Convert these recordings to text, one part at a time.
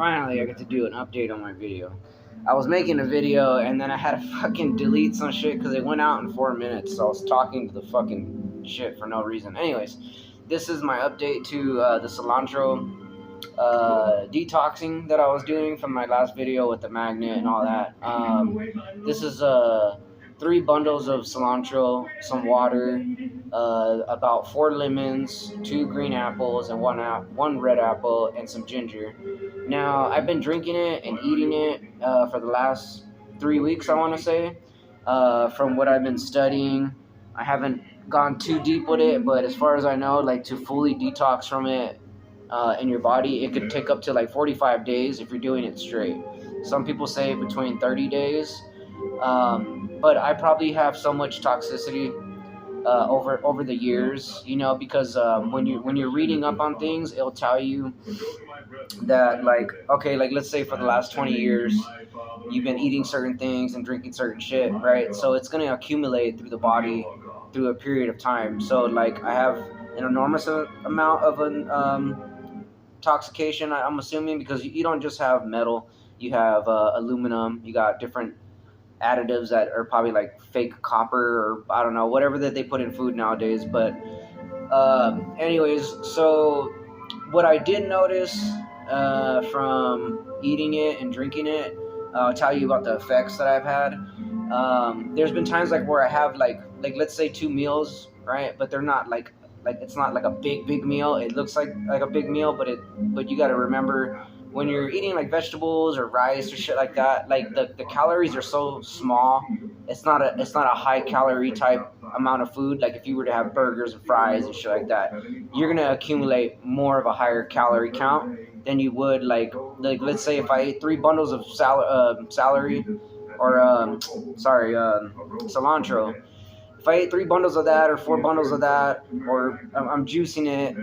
Finally, I get to do an update on my video. I was making a video and then I had to fucking delete some shit because it went out in 4 minutes. So I was talking to the fucking shit for no reason. Anyways, this is my update to the cilantro detoxing that I was doing from my last video with the magnet and all that. This is 3 bundles of cilantro, some water, about 4 lemons, 2 green apples, and one red apple, and some ginger. Now I've been drinking it and eating it for the last 3 weeks, I want to say. From what I've been studying, I haven't gone too deep with it, but as far as I know, like to fully detox from it in your body, it could take up to like 45 days if you're doing it straight. Some people say between 30 days, but I probably have so much toxicity over the years, because when you're reading up on things, it'll tell you that, like, okay, like let's say for the last 20 years you've been eating certain things and drinking certain shit, right? So it's going to accumulate through the body through a period of time. So like I have an enormous amount of an intoxication, I'm assuming, because you don't just have metal, you have aluminum, you got different additives that are probably like fake copper, or I don't know, whatever that they put in food nowadays. But anyways, so what I did notice from eating it and drinking it, I'll tell you about the effects that I've had. There's been times like where I have like let's say 2 meals, right? But they're not like it's not like a big meal. It looks like a big meal, but you got to remember, when you're eating like vegetables or rice or shit like that, like the calories are so small. It's not a high calorie type amount of food. Like if you were to have burgers and fries and shit like that, you're gonna accumulate more of a higher calorie count than you would like let's say if I ate 3 bundles of celery or cilantro. If I ate 3 bundles of that or 4 bundles of that, or I'm juicing it,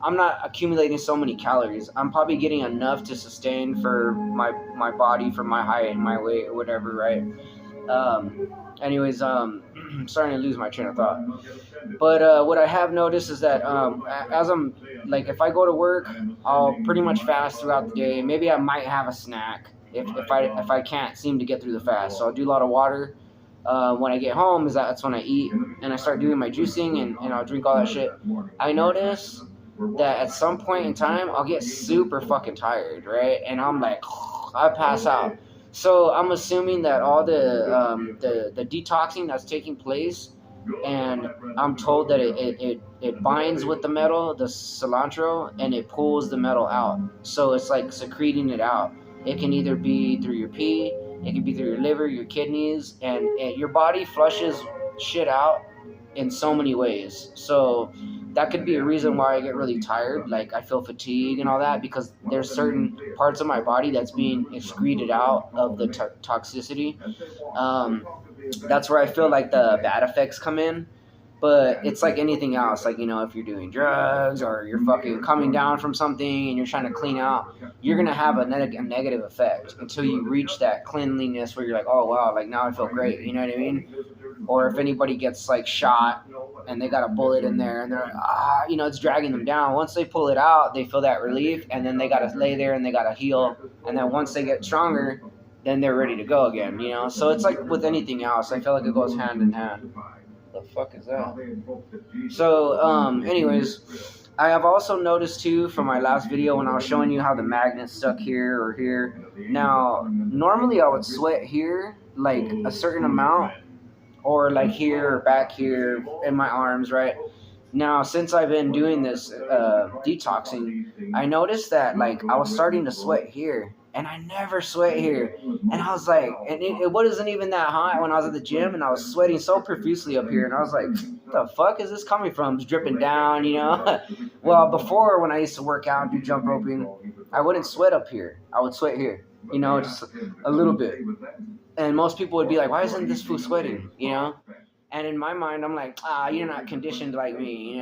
I'm not accumulating so many calories. I'm probably getting enough to sustain for my body, for my height and my weight or whatever, right? Anyways, I'm starting to lose my train of thought. But what I have noticed is that as I'm like, if I go to work, I'll pretty much fast throughout the day. Maybe I might have a snack if I can't seem to get through the fast. So I'll do a lot of water. When I get home, that's when I eat and I start doing my juicing and I'll drink all that shit. I notice that at some point in time I'll get super fucking tired, right? And I'm like, I pass out. So I'm assuming that all the detoxing that's taking place, and I'm told that it binds with the metal, the cilantro, and it pulls the metal out. So it's like secreting it out. It can either be through your pee, it can be through your liver, your kidneys, and your body flushes shit out in so many ways. So that could be a reason why I get really tired. Like I feel fatigue and all that, because there's certain parts of my body that's being excreted out of the toxicity. That's where I feel like the bad effects come in. But it's like anything else, like, if you're doing drugs or you're fucking coming down from something and you're trying to clean out, you're going to have a negative effect until you reach that cleanliness where you're like, oh, wow, like now I feel great, you know what I mean? Or if anybody gets like shot and they got a bullet in there and they're like, it's dragging them down. Once they pull it out, they feel that relief, and then they got to lay there and they got to heal. And then once they get stronger, then they're ready to go again, So it's like with anything else, I feel like it goes hand in hand. The fuck is that? So anyways, I have also noticed too from my last video when I was showing you how the magnet's stuck here or here. Now normally I would sweat here like a certain amount, or like here or back here in my arms, right? Now since I've been doing this detoxing, I noticed that like I was starting to sweat here, and I never sweat here. And I was like, and it wasn't even that hot when I was at the gym, and I was sweating so profusely up here, and I was like, what the fuck is this coming from? It's dripping down, Well, before, when I used to work out and do jump roping, I wouldn't sweat up here. I would sweat here, just a little bit. And most people would be like, why isn't this fool sweating, And in my mind, I'm like, you're not conditioned like me,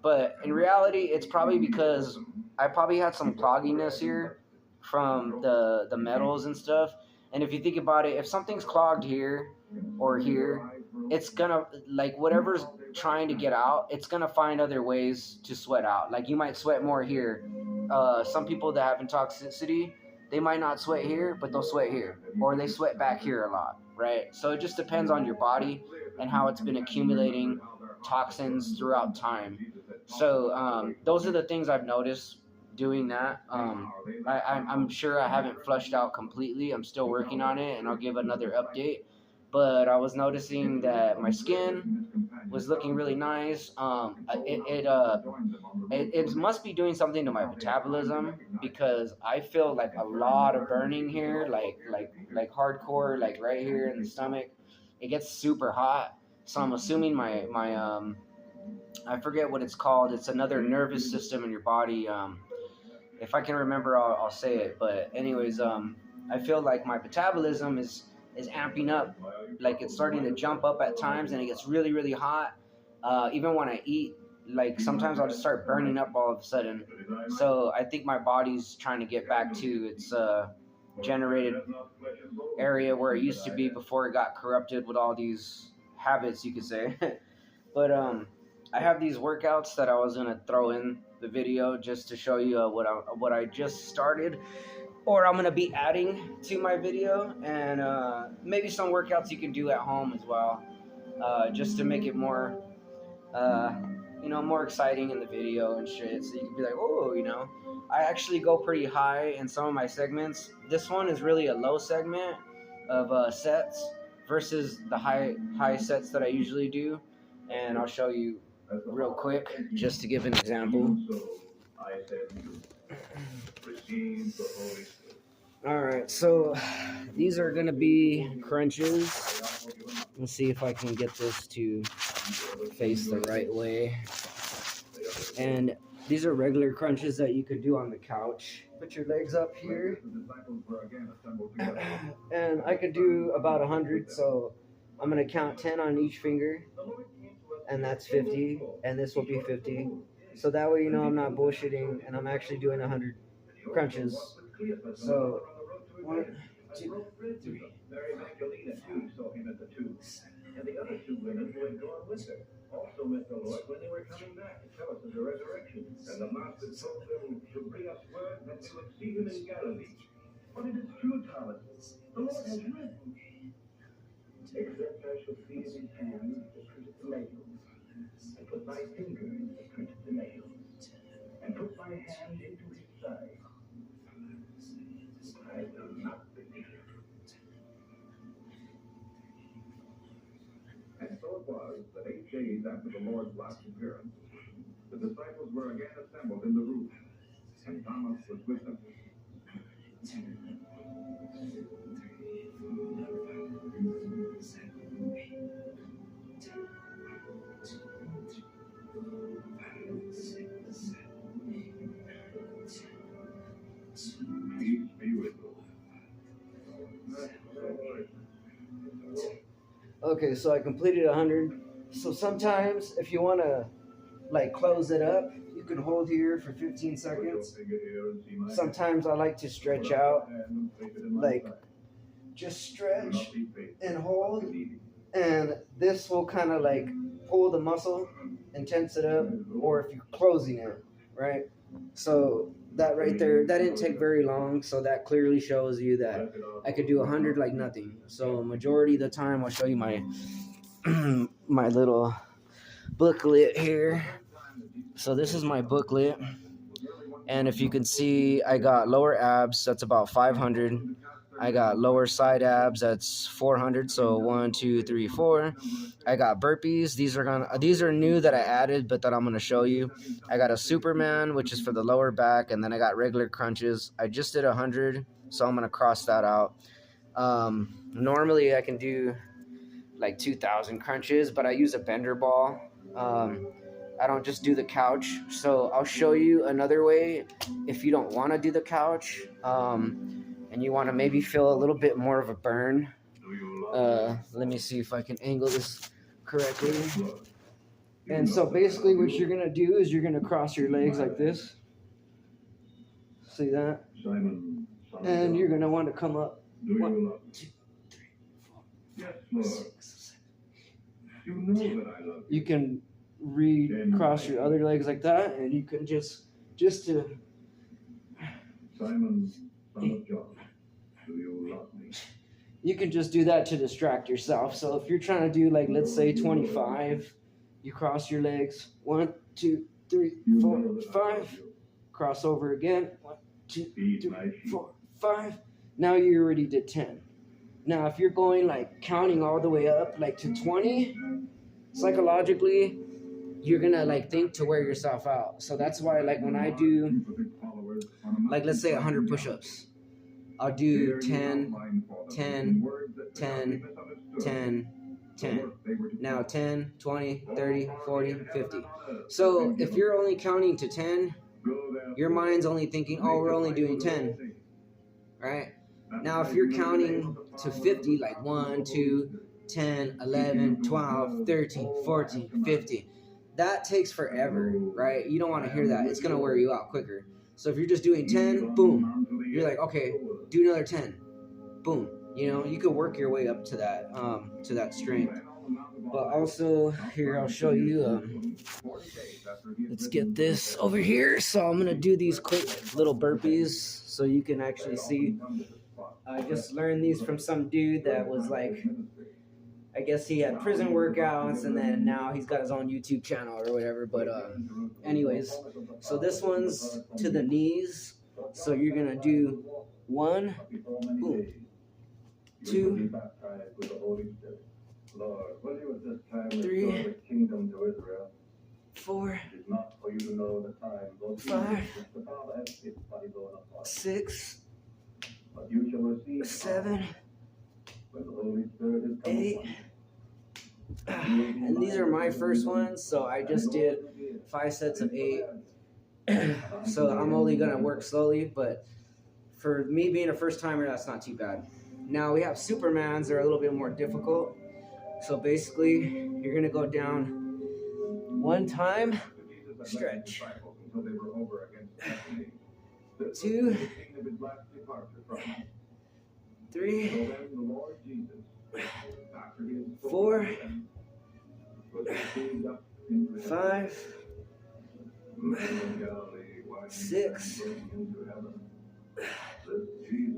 but in reality, it's probably because I probably had some clogginess here from the metals and stuff. And if you think about it, if something's clogged here or here, it's gonna, like, whatever's trying to get out, it's gonna find other ways to sweat out. Like you might sweat more here. Some people that have intoxicity, they might not sweat here, but they'll sweat here, or they sweat back here a lot, right? So it just depends on your body and how it's been accumulating toxins throughout time. So those are the things I've noticed doing that. I'm sure I haven't flushed out completely. I'm still working on it, and I'll give another update. But I was noticing that my skin was looking really nice. It must be doing something to my metabolism because I feel like a lot of burning here, like hardcore, like right here in the stomach. It gets super hot, so I'm assuming my I forget what it's called. It's another nervous system in your body. If I can remember, I'll say it. But anyways, I feel like my metabolism is amping up, like it's starting to jump up at times, and it gets really really hot. Even when I eat, like sometimes I'll just start burning up all of a sudden. So I think my body's trying to get back to its generated area where it used to be before it got corrupted with all these habits, you could say. But I have these workouts that I was gonna throw in the video just to show you what I just started, or I'm gonna be adding to my video, and maybe some workouts you can do at home as well, just to make it more, more exciting in the video and shit. So you can be like, oh, I actually go pretty high in some of my segments. This one is really a low segment of sets versus the high sets that I usually do, and I'll show you real quick just to give an example. All right, so these are gonna be crunches. Let's see if I can get this to face the right way. And these are regular crunches that you could do on the couch. Put your legs up here, and I could do about 100. So I'm gonna count 10 on each finger, and that's 50, and this will be 50. So that way, I'm not bullshitting, and I'm actually doing 100 crunches. So 1, 2, 3. And the other 2 women who had gone with her also met the Lord when they were coming back to tell us of the resurrection. And the master told them to bring us word that they would see him in Galilee. But it is true, Thomas. The Lord has risen. Except I shall see in his hands the print of the nails, and put my finger in the print of the nails, and put my hand into his side. I will not believe. And so it was that 8 days after the Lord's last appearance, the disciples were again assembled in the room, and Thomas was with them. Peace be with you. Okay, so I completed 100. So sometimes if you want to close it up, you can hold here for 15 seconds. Sometimes I like to stretch out, just stretch and hold, and this will kind of pull the muscle and tense it up, or if you're closing it, right? So that right there, that didn't take very long, so that clearly shows you that I could do 100 like nothing. So majority of the time I'll show you my my little booklet here. So this is my booklet, and if you can see, I got lower abs, that's about 500. I got lower side abs, that's 400. So 1, 2, 3, 4. I got burpees. These are new that I added, but that I'm gonna show you. I got a Superman, which is for the lower back, and then I got regular crunches. I just did 100, so I'm gonna cross that out. Normally I can do 2,000 crunches, but I use a bender ball. I don't just do the couch. So I'll show you another way if you don't want to do the couch, and you want to maybe feel a little bit more of a burn. Let me see if I can angle this correctly. And so basically what you're going to do is you're going to cross your legs like this. See that? And you're going to want to come up. 1, 2, 3, 4, 5, 6, 7, 8, 10. You can recross your other legs like that, and you can just to Simon, son of John. you can just do that to distract yourself. So if you're trying to do, like, let's say 25, you cross your legs, 1, 2, 3, 4, 5, cross over again, 1, 2, 3, 4, 5. Now you already did 10. Now if you're going like counting all the way up like to 20, psychologically you're gonna like think to wear yourself out. So that's why, like, when I do, like, let's say 100 push-ups, I'll do 10, 10, 10, 10, 10. Now 10, 20, 30, 40, 50. So if you're only counting to 10, your mind's only thinking, oh, we're only doing 10, right? Now if you're counting to 50, like 1, 2, 10, 11, 12, 13, 14, 50, that takes forever, right? You don't want to hear that. It's going to wear you out quicker. So if you're just doing 10, boom, you're like, okay, do another 10, boom. You know, you could work your way up to that strength. But also, here, I'll show you, let's get this over here. So I'm going to do these quick little burpees so you can actually see. I just learned these from some dude that was like, I guess he had prison workouts, and then now he's got his own YouTube channel or whatever. But anyways, so this one's to the knees. So you're going to do 1, boom, 2, 3, 4, 5, 6, 7, 8. And these are my first ones, so I just did 5 sets of 8. So I'm only going to work slowly, but for me being a first timer, that's not too bad. Now we have Supermans that are a little bit more difficult. So basically, you're going to go down 1 time, stretch, 2, 3, 4, 5, 6,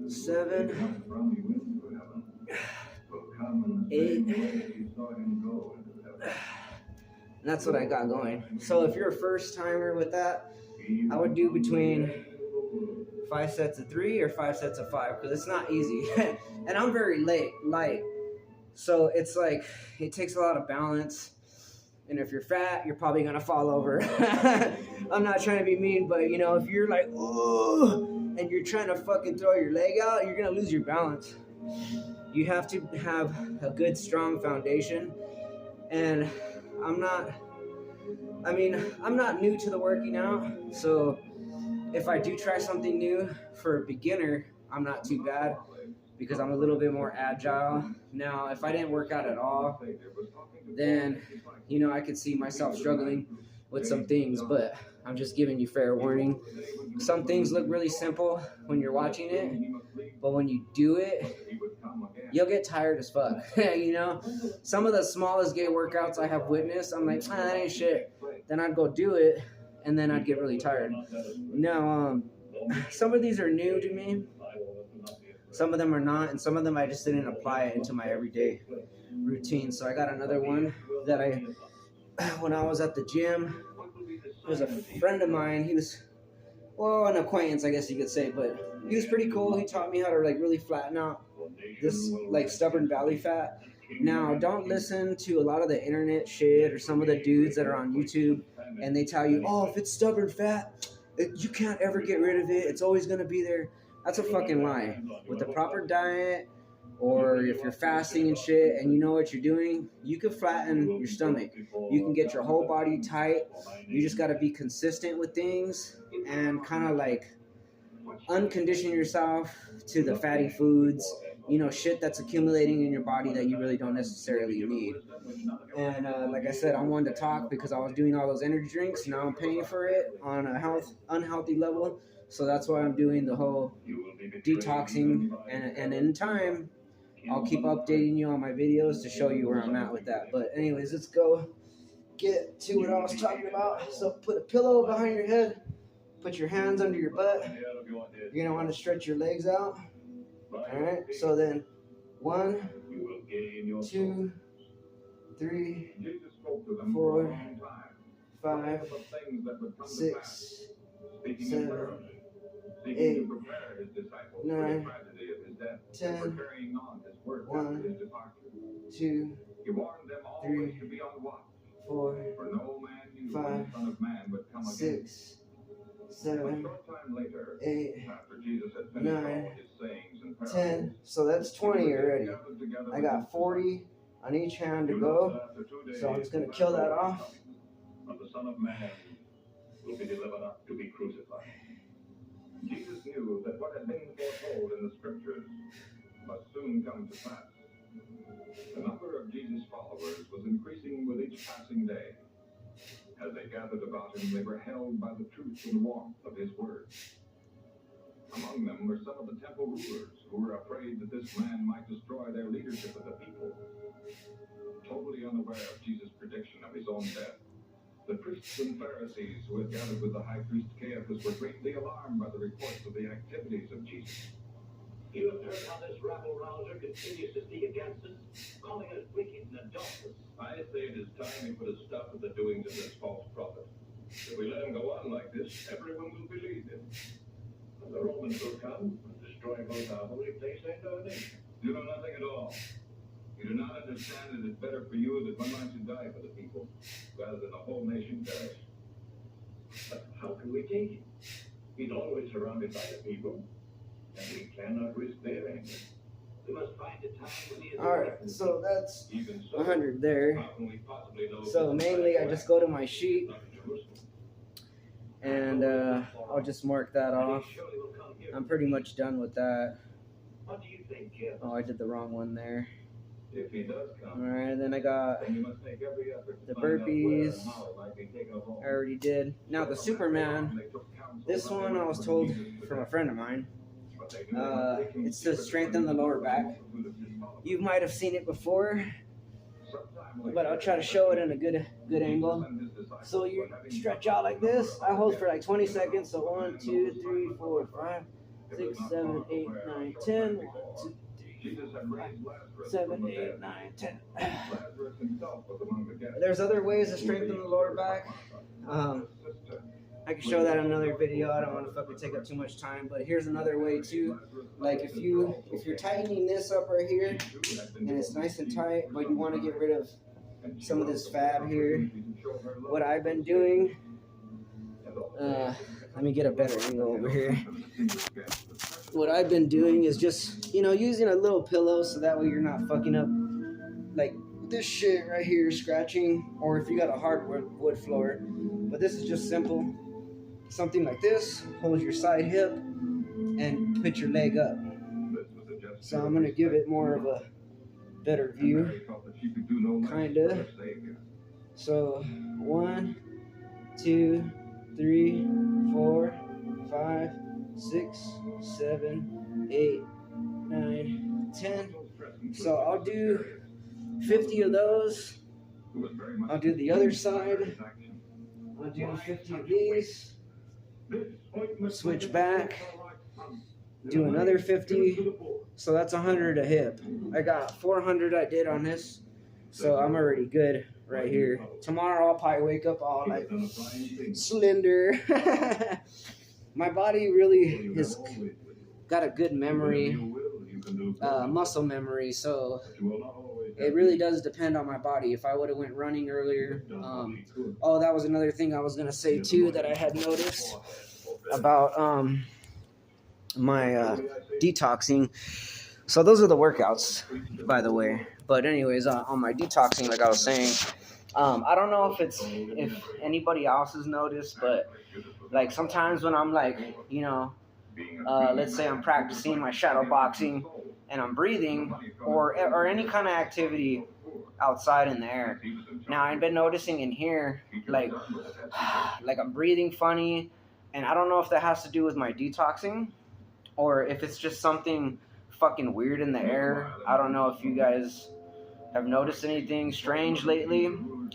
7, 8. And that's what I got going. So if you're a first timer with that, I would do between 5 sets of 3 or 5 sets of 5, because it's not easy. And I'm very light. So it's like, it takes a lot of balance. And if you're fat, you're probably going to fall over. I'm not trying to be mean, but you know, if you're like, oh, and you're trying to fucking throw your leg out, you're going to lose your balance. You have to have a good, strong foundation. And I'm not new to the working out. So if I do try something new for a beginner, I'm not too bad, because I'm a little bit more agile. Now, if I didn't work out at all, then, you know, I could see myself struggling with some things, but I'm just giving you fair warning. Some things look really simple when you're watching it, but when you do it, you'll get tired as fuck. You know, some of the smallest gay workouts I have witnessed, I'm like, that ain't shit. Then I'd go do it, and then I'd get really tired. Now, some of these are new to me. Some of them are not, and some of them I just didn't apply it into my everyday routine. So I got another one that when I was at the gym, it was a friend of mine. He was, well, an acquaintance, I guess you could say, but he was pretty cool. He taught me how to like really flatten out this like stubborn belly fat. Now, don't listen to a lot of the internet shit or some of the dudes that are on YouTube, and they tell you, oh, if it's stubborn fat, you can't ever get rid of it. It's always going to be there. That's a fucking lie. With the proper diet, or if you're fasting and shit and you know what you're doing, you can flatten your stomach. You can get your whole body tight. You just got to be consistent with things and kind of like uncondition yourself to the fatty foods, you know, shit that's accumulating in your body that you really don't necessarily need. And like I said, I'm one to talk because I was doing all those energy drinks. Now I'm paying for it on a unhealthy level. So that's why I'm doing the whole detoxing. And in time, I'll keep updating you on my videos to show you where I'm at with that. But anyways, let's go get to what I was talking about. So put a pillow behind your head. Put your hands under your butt. You're going to want to stretch your legs out. All right. So then 1, 2, 3, 4, 5, 6, 7, 8, 9, 10. 1, 2, 3, 4, 5, 6, 7, 8, 9, 10. So that's 20 already. I got 40 on each hand to go. So I'm just going to kill that off. But the Son of Man will be delivered up to be crucified. Jesus knew that what had been foretold in the scriptures must soon come to pass. The number of Jesus' followers was increasing with each passing day. As they gathered about him, they were held by the truth and warmth of his words. Among them were some of the temple rulers who were afraid that this man might destroy their leadership of the people. Totally unaware of Jesus' prediction of his own death, the priests and Pharisees who had gathered with the high priest Caiaphas were greatly alarmed by the reports of the activities of Jesus. You have heard how this rabble-rouser continues to speak against us, calling us wicked and adulterous. I say it is time we put a stop to the doings of this false prophet. If we let him go on like this, everyone will believe him. And the Romans will come and destroy both our holy place and our nation. You know nothing at all. You do not understand that it is better for you that one man should die for the people, rather than the whole nation perish. But how can we take him? He's always surrounded by the people, and we cannot risk their anger. We must find a time when he is. Alright, so that's Even so, 100 there. how can we possibly know So mainly I just go to my sheet and I'll just mark that off. I'm pretty much done with that. What do you think, Jim? Oh, I did the wrong one there. If he does come, Alright, then I got then you must make every effort to the find out where burpees. and how it might be taken home. I already did. Now the Superman, this one I was told from a friend of mine. It's to strengthen the lower back. You might have seen it before, but I'll try to show it in a good angle. So you stretch out like this. I hold for like 20 seconds. So 1, 2, 3, 4, 5, 6, 7, 8, 9, 10. 1, 2, 3, 4, 5, 7, 8, 9, 10. There's other ways to strengthen the lower back. I can show that in another video. I don't want to fucking take up too much time, but here's another way too. Like if you're tightening this up right here and it's nice and tight, but you want to get rid of some of this fat here, what I've been doing, let me get a better angle over here. What I've been doing is just, using a little pillow so that way you're not fucking up like this shit right here, scratching, or if you got a hardwood wood floor. But this is just simple. Something like this, hold your side hip and put your leg up. So I'm going to give it more of a better view, kind of. So 1, 2, 3, 4, 5, 6, 7, 8, 9, 10. So I'll do 50 of those. I'll do the other side. I'll do 50 of these. Switch back. Do another 50. So that's 100 a hip. I got 400 I did on this. So I'm already good right here. Tomorrow I'll probably wake up all like slender. My body really has got a good memory, muscle memory. So it really does depend on my body. If I would have went running earlier. That was another thing I was going to say too that I had noticed about my detoxing. So those are the workouts, by the way. But anyways, on my detoxing, like I was saying, I don't know if anybody else has noticed, but like sometimes when I'm like, let's say I'm practicing my shadow boxing and I'm breathing or any kind of activity outside in the air. Now I've been noticing in here, like I'm breathing funny, and I don't know if that has to do with my detoxing or if it's just something fucking weird in the air. I don't know if you guys have noticed anything strange lately.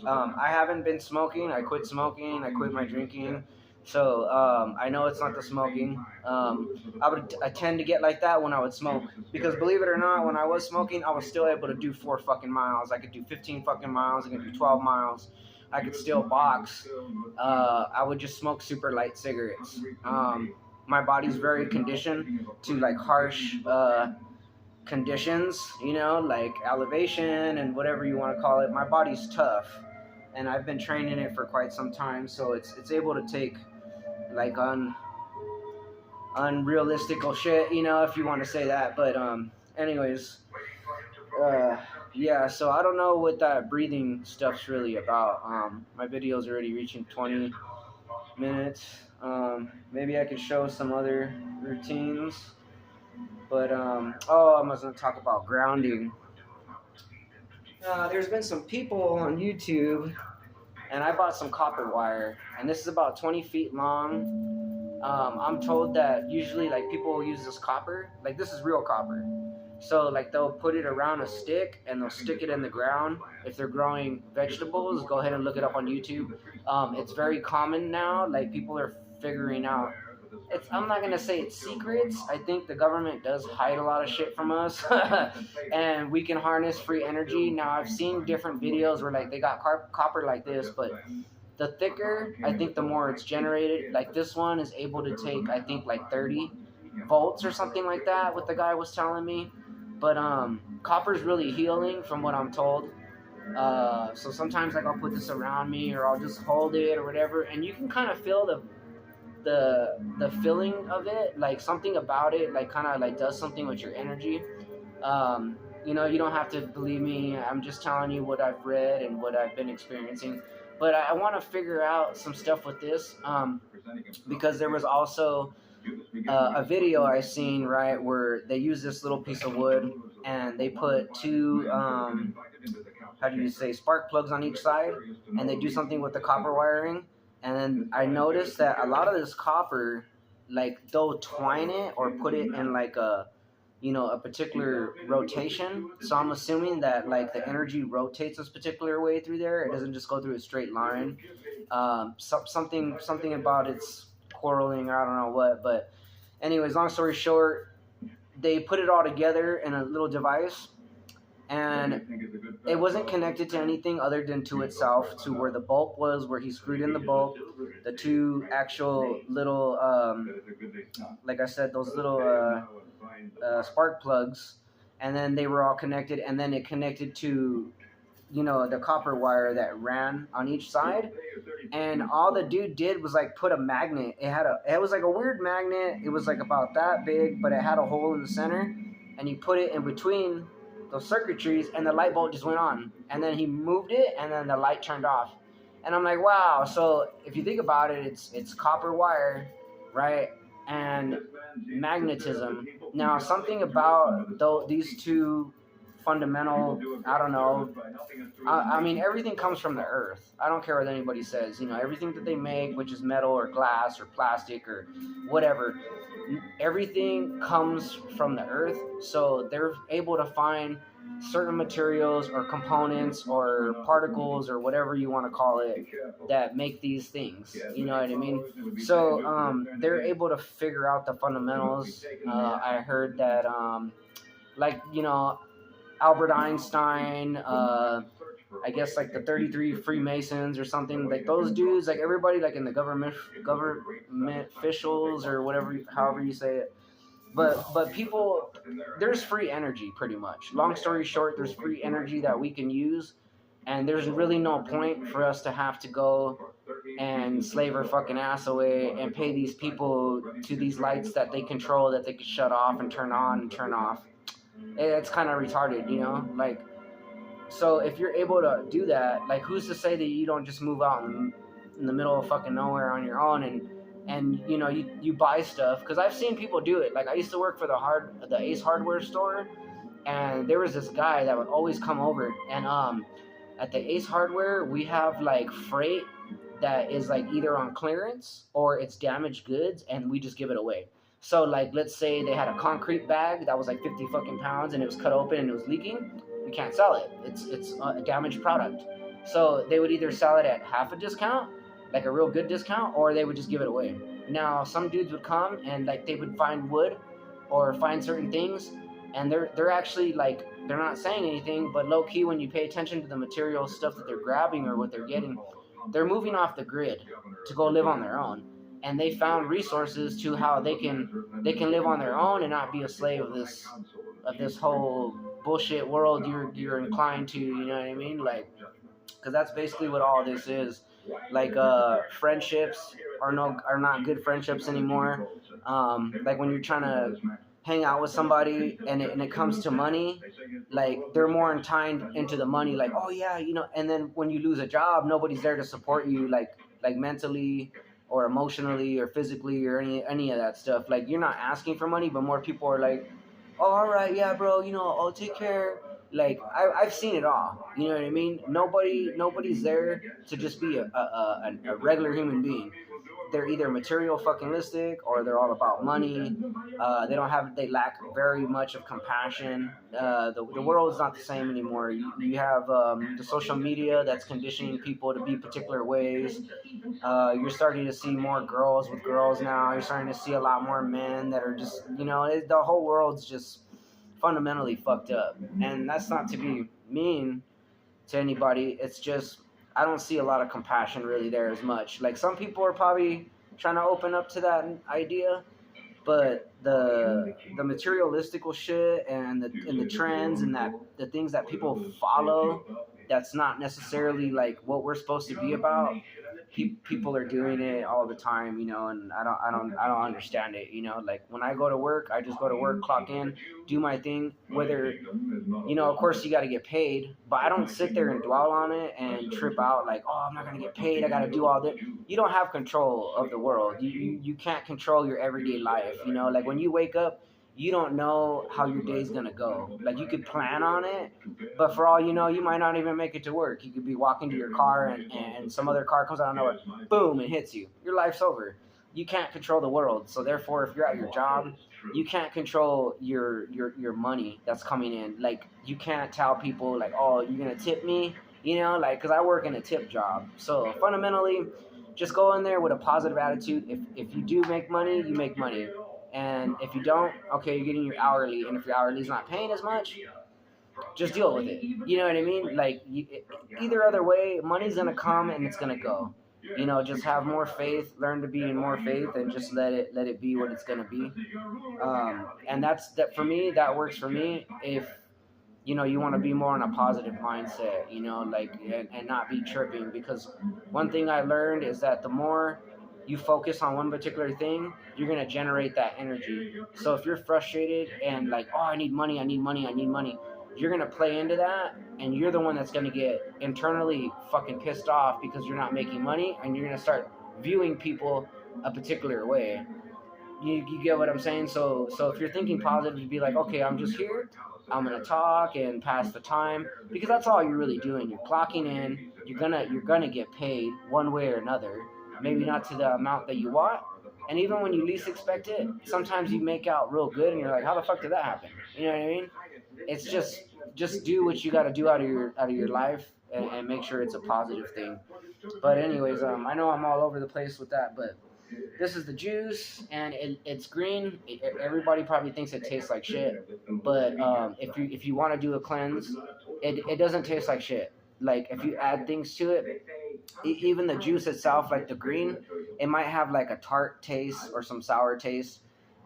I haven't been smoking. I quit smoking. I quit my drinking. So I know it's not the smoking. I tend to get like that when I would smoke, because believe it or not, when I was smoking, I was still able to do 4 fucking miles. I could do 15 fucking miles. I could do 12 miles. I could still box. I would just smoke super light cigarettes. My body's very conditioned to like harsh conditions, you know, like elevation and whatever you want to call it. My body's tough, and I've been training it for quite some time, so it's able to take like unrealistical shit, you know, if you want to say that. But anyways, yeah. So I don't know what that breathing stuff's really about. My video's already reaching 20 minutes. Maybe I could show some other routines. But oh, I was gonna talk about grounding. There's been some people on YouTube, and I bought some copper wire, and this is about 20 feet long. I'm told that usually like people use this copper, like this is real copper. So like they'll put it around a stick and they'll stick it in the ground. If they're growing vegetables, go ahead and look it up on YouTube. It's very common now. Like people are figuring out. I'm not gonna say it's secrets. I think the government does hide a lot of shit from us, and we can harness free energy. Now I've seen different videos where like they got copper like this, but the thicker, I think the more it's generated. Like this one is able to take, I think, like 30 volts or something like that, what the guy was telling me. But copper's really healing from what I'm told. So sometimes like I'll put this around me, or I'll just hold it or whatever, and you can kind of feel the feeling of it, like something about it like kind of like does something with your energy. You know, you don't have to believe me. I'm just telling you what I've read and what I've been experiencing. But I want to figure out some stuff with this, because there was also a video I seen, right, where they use this little piece of wood and they put two, how do you say, spark plugs on each side, and they do something with the copper wiring. And then I noticed that a lot of this copper, like they'll twine it or put it in like a, you know, a particular rotation. So I'm assuming that like the energy rotates this particular way through there. It doesn't just go through a straight line. Something about it's quarreling, or I don't know what. But anyways, long story short, they put it all together in a little device, and it wasn't connected to anything other than to itself, to where the bolt was, where he screwed in the bolt, the two actual little, like I said, those little spark plugs, and then they were all connected, and then it connected to, you know, the copper wire that ran on each side. And all the dude did was like put a magnet. It was like a weird magnet. It was like about that big, but it had a hole in the center, and he put it in between those circuitries, and the light bulb just went on. And then he moved it, and then the light turned off. And I'm like, wow. So if you think about it, it's copper wire, right? And magnetism. Now, something about these two fundamental, I don't know. I mean, everything comes from the earth. I don't care what anybody says. You know, everything that they make, which is metal or glass or plastic or whatever, everything comes from the earth. So they're able to find certain materials or components or particles or whatever you want to call it that make these things. You know what I mean? So they're able to figure out the fundamentals. I heard that, like, you know, Albert Einstein, I guess like the 33 Freemasons or something, like those dudes, like everybody like in the government officials or whatever, however you say it. But people, there's free energy pretty much. Long story short, there's free energy that we can use, and there's really no point for us to have to go and slave our fucking ass away and pay these people to these lights that they control, that they can shut off and turn on and turn off. It's kind of retarded, you know, like, so if you're able to do that, like, who's to say that you don't just move out in the middle of fucking nowhere on your own and you know, you buy stuff? Because I've seen people do it. Like, I used to work for the Ace Hardware store, and there was this guy that would always come over, and at the Ace Hardware, we have like freight that is like either on clearance or it's damaged goods, and we just give it away. So like, let's say they had a concrete bag that was like 50 fucking pounds and it was cut open and it was leaking. We can't sell it. It's a damaged product. So they would either sell it at half a discount, like a real good discount, or they would just give it away. Now some dudes would come and like they would find wood or find certain things, and they're actually like they're not saying anything, but low key when you pay attention to the material stuff that they're grabbing or what they're getting, they're moving off the grid to go live on their own, and they found resources to how they can live on their own and not be a slave of this whole bullshit world you're inclined to, you know what I mean? Like, because that's basically what all this is. Like friendships are not good friendships anymore. Like when you're trying to hang out with somebody and it comes to money, like they're more entwined into the money, like, oh yeah, and then when you lose a job, nobody's there to support you, like mentally or emotionally or physically or any of that stuff. Like you're not asking for money, but more people are like, oh, all right, yeah, bro, I'll take care. Like I've seen it all. You know what I mean? Nobody's there to just be a regular human being. They're either material fuckinglistic or they're all about money. They lack very much of compassion. The world's not the same anymore. You have the social media that's conditioning people to be particular ways. You're starting to see more girls with girls now. You're starting to see a lot more men that are just, the whole world's just fundamentally fucked up. And that's not to be mean to anybody. It's just, I don't see a lot of compassion really there as much. Like some people are probably trying to open up to that idea, but the materialistical shit and the trends and that the things that people follow, that's not necessarily like what we're supposed to be about. People are doing it all the time, and I don't understand it. Like when I go to work, I just go to work, clock in, do my thing. Whether of course you got to get paid, but I don't sit there and dwell on it and trip out like, oh, I'm not gonna get paid, I got to do all this. You don't have control of the world. You can't control your everyday life. Like when you wake up, you don't know how your day's gonna go. Like you could plan on it, but for all you know, you might not even make it to work. You could be walking to your car and some other car comes out of nowhere, boom, and hits you. Your life's over. You can't control the world. So therefore, if you're at your job, you can't control your money that's coming in. Like you can't tell people like, oh, you're gonna tip me, like because I work in a tip job. So fundamentally, just go in there with a positive attitude. If you do make money, you make money. And if you don't, okay, you're getting your hourly. And if your hourly is not paying as much, just deal with it. You know what I mean? Like either other way, money's gonna come and it's gonna go. Just have more faith, learn to be in more faith, and just let it be what it's gonna be. And that for me, that works for me. If you want to be more in a positive mindset, like and not be tripping, because one thing I learned is that the more you focus on one particular thing, you're going to generate that energy. So if you're frustrated and like, oh, I need money, you're going to play into that, and you're the one that's going to get internally fucking pissed off because you're not making money, and you're going to start viewing people a particular way. You get what I'm saying? So if you're thinking positive, you'd be like, okay, I'm just here, I'm gonna talk and pass the time, because that's all you're really doing. You're clocking in. You're gonna get paid one way or another. Maybe not to the amount that you want, and even when you least expect it, sometimes you make out real good, and you're like, how the fuck did that happen? You know what I mean? It's just do what you got to do out of your life, and make sure it's a positive thing. But anyways, I know I'm all over the place with that, but this is the juice, and it's green. Everybody probably thinks it tastes like shit, but if you want to do a cleanse, it doesn't taste like shit. Like if you add things to it, even the juice itself, like the green, it might have like a tart taste or some sour taste.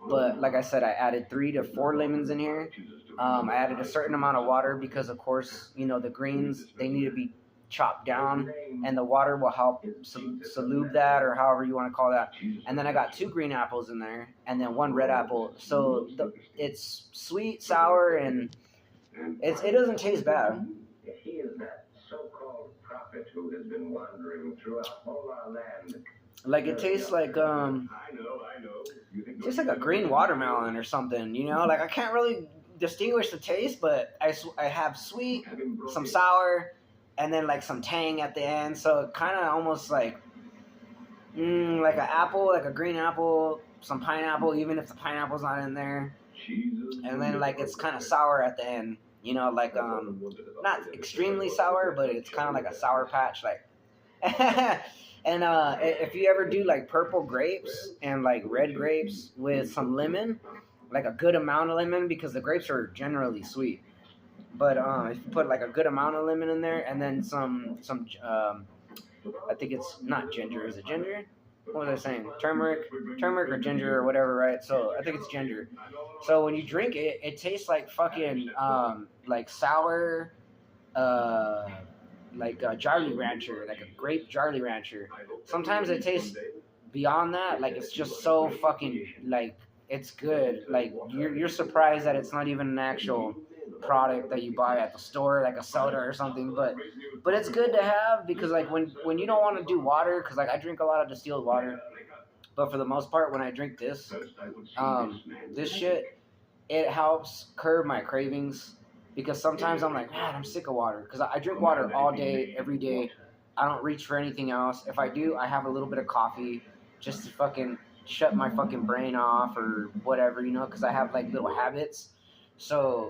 But like I said, I added 3 to 4 lemons in here. I added a certain amount of water because, of course, the greens, they need to be chopped down, and the water will help solute that, or however you want to call that. And then I got 2 green apples in there, and then 1 red apple. So it's sweet, sour, and it doesn't taste bad. He is that so-called prophet who has been wandering throughout all our land. Like it tastes like tastes like a green watermelon or something. Like I can't really distinguish the taste, but I have sweet, some sour, and then like some tang at the end. So it kind of almost like an apple, like a green apple, some pineapple, even if the pineapple's not in there. And then like it's kind of sour at the end. Like not extremely sour, but it's kind of like a sour patch. Like And if you ever do like purple grapes and like red grapes with some lemon, like a good amount of lemon, because the grapes are generally sweet. But if you put like a good amount of lemon in there, and then some I think it's not ginger. Is it ginger? What was I saying? Turmeric or ginger or whatever, right? So I think it's ginger. So when you drink it, it tastes like fucking like sour, uh, like a Jolly Rancher, like a grape Jolly Rancher. Sometimes it tastes beyond that, like it's just so fucking like it's good. Like you're surprised that it's not even an actual product that you buy at the store, like a soda or something. But it's good to have because like when you don't want to do water, because like I drink a lot of distilled water, but for the most part when I drink this shit, it helps curb my cravings because sometimes I'm like, man, I'm sick of water because I drink water all day, every day. I don't reach for anything else. If I do, I have a little bit of coffee just to fucking shut my fucking brain off or whatever, because I have like little habits. So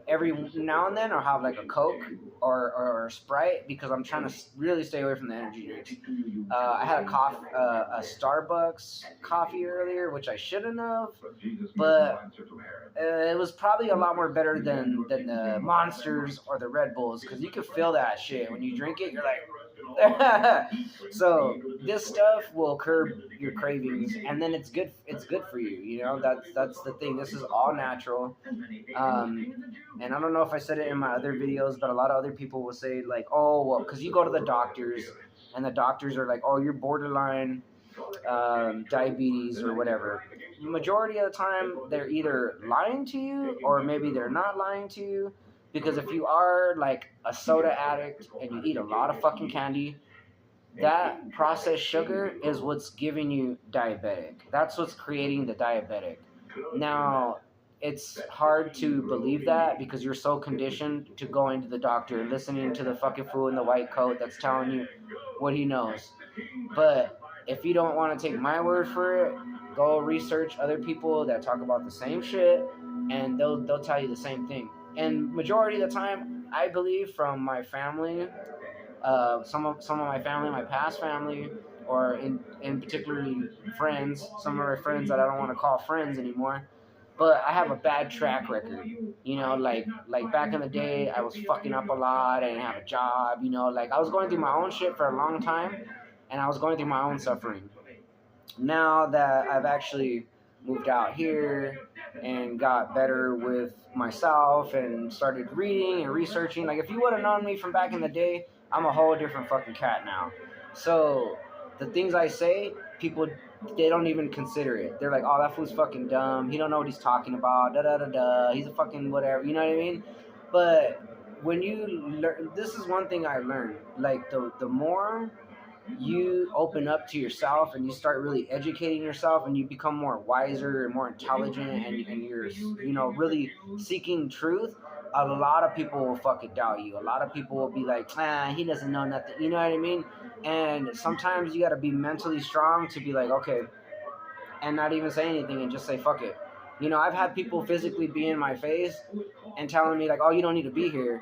every now and then I'll have like a Coke or a Sprite because I'm trying to really stay away from the energy drinks. I had a Starbucks coffee earlier, which I shouldn't have, but it was probably a lot more better than the Monsters or the Red Bulls because you can feel that shit when you drink it. You're like, so this stuff will curb your cravings, and then it's good. It's good for you. That's the thing. This is all natural. And I don't know if I said it in my other videos, but a lot of other people will say like, oh well, because you go to the doctors, and the doctors are like, oh, you're borderline diabetes or whatever. Majority of the time, they're either lying to you or maybe they're not lying to you. Because if you are like a soda addict and you eat a lot of fucking candy, that processed sugar is what's giving you diabetic. That's what's creating the diabetic. Now, it's hard to believe that because you're so conditioned to going to the doctor and listening to the fucking fool in the white coat that's telling you what he knows. But if you don't want to take my word for it, go research other people that talk about the same shit, and they'll tell you the same thing. And majority of the time, I believe from my family, some of my family, my past family, or in particularly friends, some of my friends that I don't want to call friends anymore. But I have a bad track record, like back in the day, I was fucking up a lot. I didn't have a job, like I was going through my own shit for a long time, and I was going through my own suffering. Now that I've actually moved out here and got better with myself and started reading and researching, like if you would have known me from back in the day, I'm a whole different fucking cat now. So the things I say, people, they don't even consider it. They're like, oh, that fool's fucking dumb. He don't know what he's talking about. Da da da da. He's a fucking whatever. You know what I mean? But when you learn, this is one thing I learned. Like the more you open up to yourself and you start really educating yourself and you become more wiser and more intelligent and you're really seeking truth, a lot of people will fucking doubt you. A lot of people will be like, he doesn't know nothing. You know what I mean? And sometimes you got to be mentally strong to be like, okay, and not even say anything and just say fuck it. I've had people physically be in my face and telling me like, oh, you don't need to be here.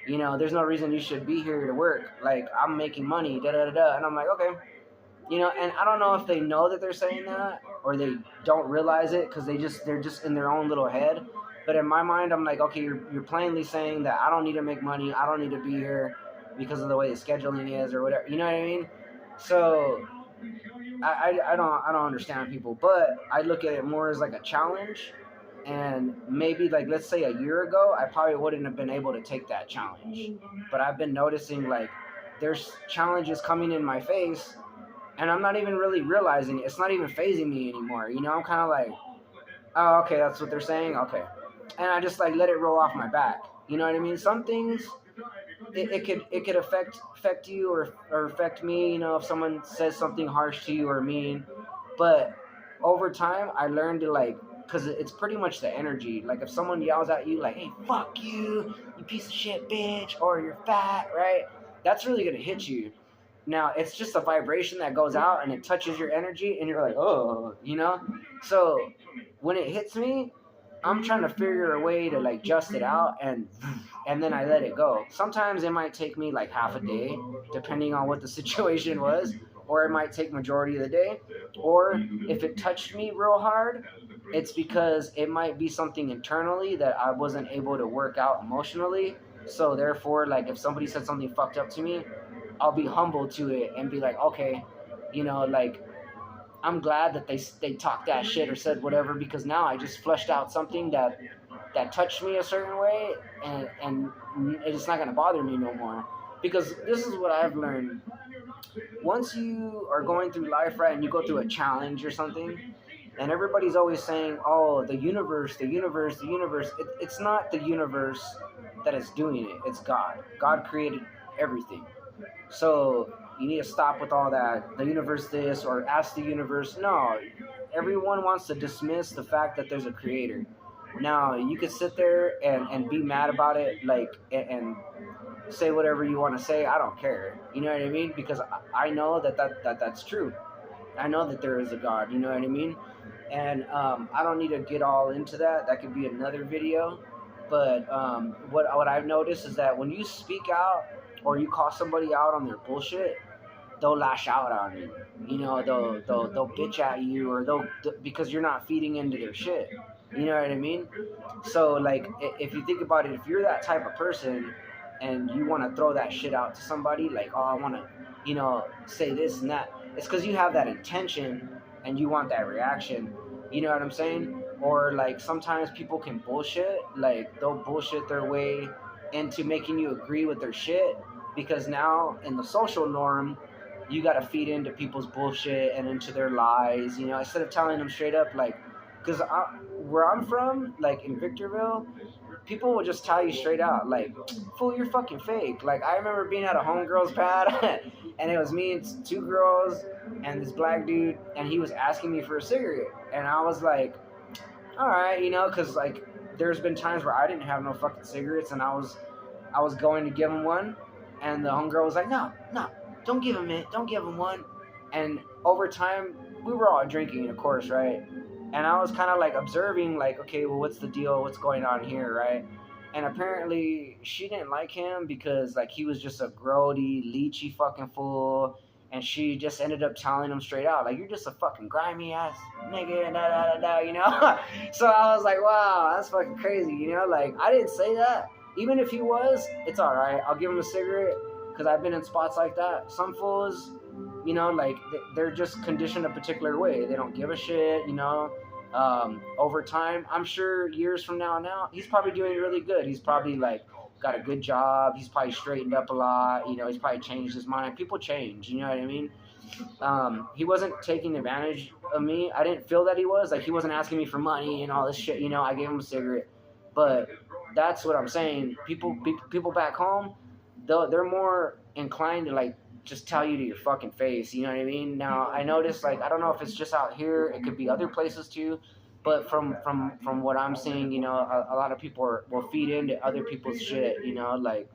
There's no reason you should be here to work. Like, I'm making money, da da da da. And I'm like, okay. And I don't know if they know that they're saying that or they don't realize it because they're just in their own little head. But in my mind, I'm like, okay, you're plainly saying that I don't need to make money. I don't need to be here because of the way the scheduling is or whatever. You know what I mean? So I don't understand people, but I look at it more as like a challenge. And maybe like let's say a year ago, I probably wouldn't have been able to take that challenge. But I've been noticing like there's challenges coming in my face, and I'm not even really realizing it. It's not even phasing me anymore. I'm kind of like, oh, okay, that's what they're saying. Okay, and I just like let it roll off my back. You know what I mean? Some things it could affect you or affect me. If someone says something harsh to you or mean, but over time I learned to like. Because it's pretty much the energy. Like, if someone yells at you, like, hey, fuck you, you piece of shit, bitch, or you're fat, right? That's really going to hit you. Now, it's just a vibration that goes out, and it touches your energy, and you're like, oh, So, when it hits me, I'm trying to figure a way to, like, just it out, and then I let it go. Sometimes it might take me, like, half a day, depending on what the situation was. or it might take majority of the day. Or if it touched me real hard, it's because it might be something internally that I wasn't able to work out emotionally. So therefore, like if somebody said something fucked up to me, I'll be humble to it and be like, okay, like I'm glad that they talked that shit or said whatever, because now I just fleshed out something that touched me a certain way, and it's not gonna bother me no more. Because this is what I've learned. Once you are going through life, right, and you go through a challenge or something, and everybody's always saying, oh, the universe, the universe, the universe. It's not the universe that is doing it. It's God. God created everything. So you need to stop with all that, the universe this, or ask the universe. No, everyone wants to dismiss the fact that there's a creator. Now, you could sit there and be mad about it, like, and say whatever you want to say. I don't care. You know what I mean? Because I know that's true. I know that there is a God. You know what I mean? And I don't need to get all into that. That could be another video. But what I've noticed is that when you speak out or you call somebody out on their bullshit, they'll lash out on you. They'll bitch at you, or because you're not feeding into their shit. You know what I mean? So like, if you think about it, if you're that type of person and you want to throw that shit out to somebody, like, oh, I want to, say this and that, it's because you have that intention and you want that reaction. You know what I'm saying? Or like sometimes people can bullshit, like they'll bullshit their way into making you agree with their shit, because now in the social norm, you got to feed into people's bullshit and into their lies, instead of telling them straight up, like, because where I'm from, like in Victorville, people will just tell you straight out, like, fool, you're fucking fake. Like, I remember being at a homegirl's pad, and it was me and two girls and this black dude, and he was asking me for a cigarette. And I was like, all right, because, like, there's been times where I didn't have no fucking cigarettes, and I was going to give him one, and the homegirl was like, no, don't give him it. Don't give him one. And over time, we were all drinking, of course, right? And I was kind of like observing, like, okay, well, what's the deal? What's going on here, right? And apparently she didn't like him because, like, he was just a grody, leechy fucking fool. And she just ended up telling him straight out, like, you're just a fucking grimy ass nigga, So I was like, wow, that's fucking crazy, Like, I didn't say that. Even if he was, it's all right. I'll give him a cigarette, because I've been in spots like that. Some fools, like, they're just conditioned a particular way. They don't give a shit, over time, I'm sure years from now, he's probably doing really good. He's probably, like, got a good job. He's probably straightened up a lot. He's probably changed his mind. People change, you know what I mean? He wasn't taking advantage of me. I didn't feel that he was. Like, he wasn't asking me for money and all this shit, I gave him a cigarette. But that's what I'm saying. People back home, they're more inclined to, like, just tell you to your fucking face, you know what I mean? Now, I noticed, like, I don't know if it's just out here, it could be other places too, but from what I'm seeing, a lot of people will feed into other people's shit, like,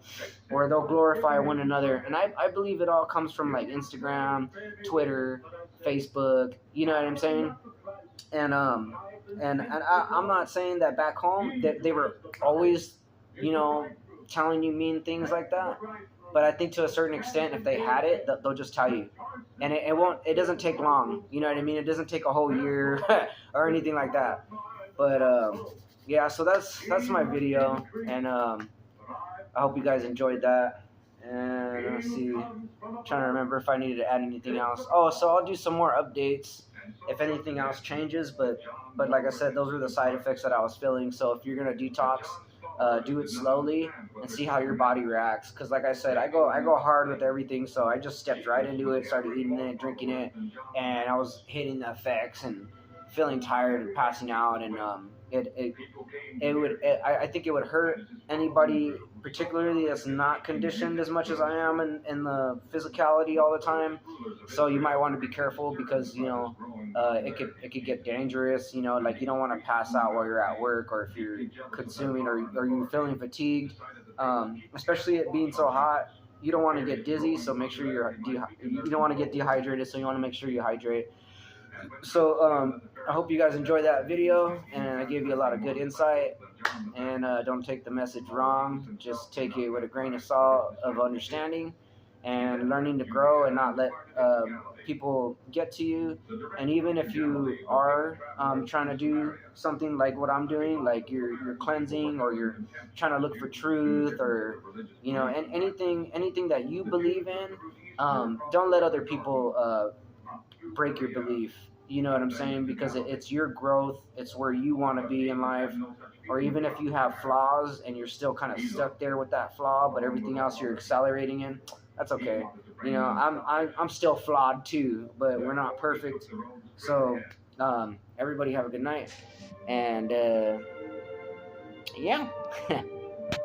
where they'll glorify one another. And I believe it all comes from, like, Instagram, Twitter, Facebook, you know what I'm saying? And I'm not saying that back home that they were always, telling you mean things like that. But I think to a certain extent, if they had it, they'll just tell you. And it doesn't take long. You know what I mean? It doesn't take a whole year or anything like that. But, yeah, so that's my video. And I hope you guys enjoyed that. And let's see. I'm trying to remember if I needed to add anything else. Oh, so I'll do some more updates if anything else changes. But like I said, those were the side effects that I was feeling. So if you're going to detox, do it slowly and see how your body reacts. Because like I said, I go hard with everything, so I just stepped right into it, started eating it, drinking it, and I was hitting the effects and feeling tired and passing out. And I think it would hurt anybody, particularly that's not conditioned as much as I am in the physicality all the time. So you might want to be careful, because it could get dangerous. Like, you don't want to pass out while you're at work, or if you're consuming, or you're feeling fatigued, especially it being so hot. You don't want to get dizzy, so make sure you don't want to get dehydrated, so you want to make sure you hydrate. So I hope you guys enjoyed that video, and I gave you a lot of good insight. And don't take the message wrong. Just take it with a grain of salt of understanding. and learning to grow and not let people get to you. And even if you are trying to do something like what I'm doing, like you're cleansing, or you're trying to look for truth, or and anything that you believe in, don't let other people break your belief. You know what I'm saying? Because it's your growth. It's where you want to be in life. Or even if you have flaws and you're still kind of stuck there with that flaw, but everything else you're accelerating in, that's okay. I'm still flawed too, but we're not perfect. So everybody have a good night, and yeah.